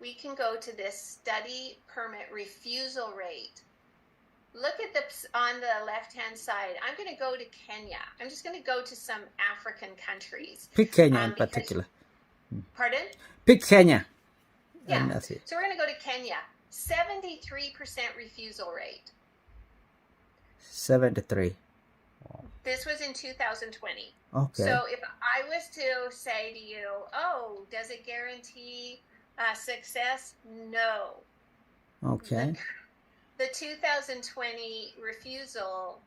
we can go to this study permit refusal rate. Look at on the left-hand side. I'm going to go to Kenya. I'm just going to go to some African countries. Pick Kenya in particular. Pardon? Pick Kenya. Yeah. And that's it. So we're going to go to Kenya. 73% refusal rate. 73. This was in 2020. Okay. So if I was to say to you, oh, does it guarantee success? No. Okay. The 2020 refusal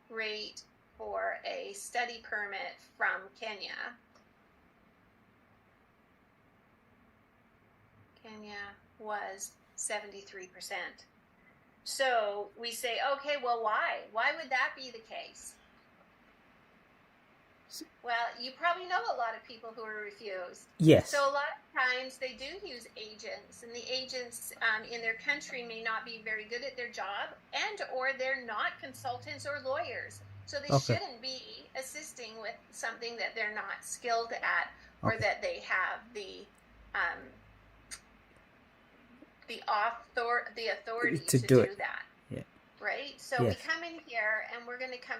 rate for a study permit from Kenya was 73%. So we say, okay, well, why? Why would that be the case? Well, you probably know a lot of people who are refused. Yes. So a lot of times they do use agents, and the agents in their country may not be very good at their job, and or they're not consultants or lawyers. So they shouldn't be assisting with something that they're not skilled at, or that they have the authority to do that. Yeah. Right? So we come in here and we're going to come.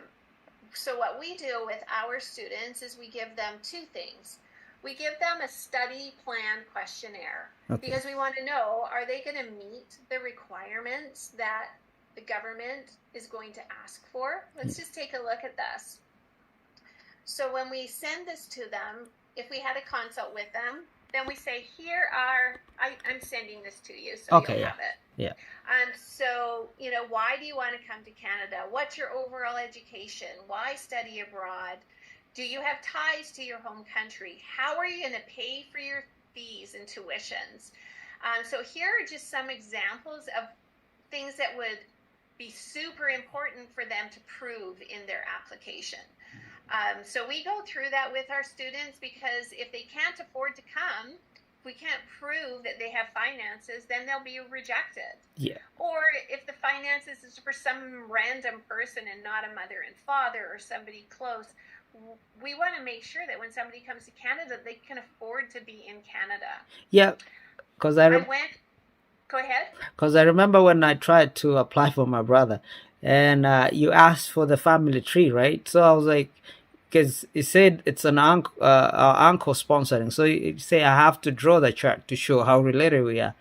So what we do with our students is we give them two things. We give them a study plan questionnaire because we want to know, are they going to meet the requirements that the government is going to ask for? Let's just take a look at this. So when we send this to them, if we had a consult with them, then we say, here are, I'm sending this to you so you'll have it. Yeah. So, why do you want to come to Canada? What's your overall education? Why study abroad? Do you have ties to your home country? How are you going to pay for your fees and tuitions? So here are just some examples of things that would be super important for them to prove in their application. So we go through that with our students because if they can't afford to come, if we can't prove that they have finances, then they'll be rejected. Yeah. Or if the finances is for some random person and not a mother and father or somebody close, we want to make sure that when somebody comes to Canada, they can afford to be in Canada. Yeah, because Go ahead. Because I remember when I tried to apply for my brother, and you asked for the family tree, right? So I was like, because it said it's an uncle sponsoring, so you say I have to draw the chart to show how related we are,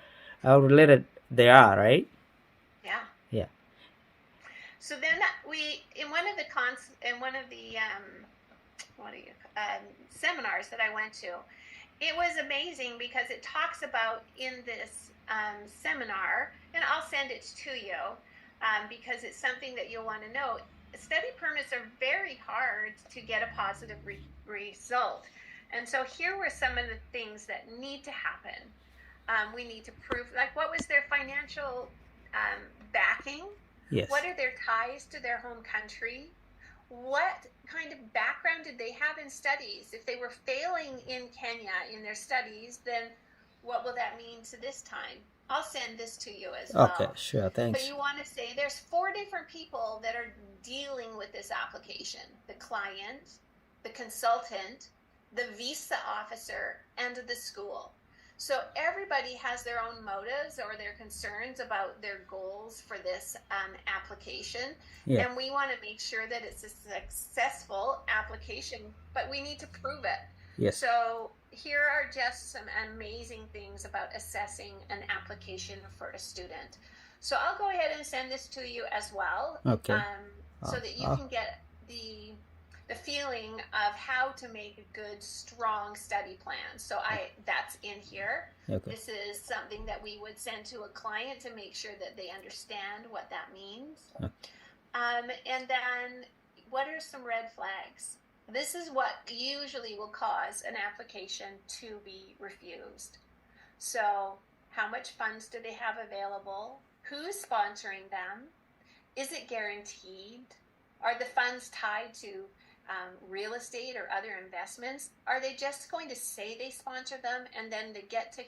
how related they are, right? Yeah. Yeah. So then in one of the seminars that I went to, it was amazing because it talks about in this seminar, and I'll send it to you because it's something that you'll want to know. Study permits are very hard to get a positive result. And so here were some of the things that need to happen. We need to prove, like, what was their financial backing? Yes. What are their ties to their home country? What kind of background did they have in studies? If they were failing in Kenya in their studies, then what will that mean to this time? I'll send this to you as well. Okay, sure, thanks. But you want to say there's 4 different people that are dealing with this application: the client, the consultant, the visa officer, and the school. So everybody has their own motives or their concerns about their goals for this application. Yeah. And we want to make sure that it's a successful application, but we need to prove it. Yes. So here are just some amazing things about assessing an application for a student. So I'll go ahead and send this to you as well. Okay. So that you can get the feeling of how to make a good, strong study plan. So that's in here. Okay. This is something that we would send to a client to make sure that they understand what that means. Okay. And then what are some red flags? This is what usually will cause an application to be refused. So how much funds do they have available? Who's sponsoring them? Is it guaranteed? Are the funds tied to real estate or other investments? Are they just going to say they sponsor them and then they get to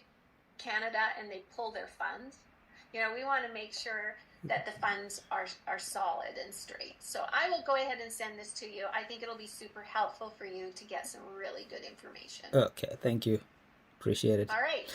Canada and they pull their funds? We want to make sure that the funds are solid and straight. So I will go ahead and send this to you. I think it'll be super helpful for you to get some really good information. Okay, thank you. Appreciate it. All right.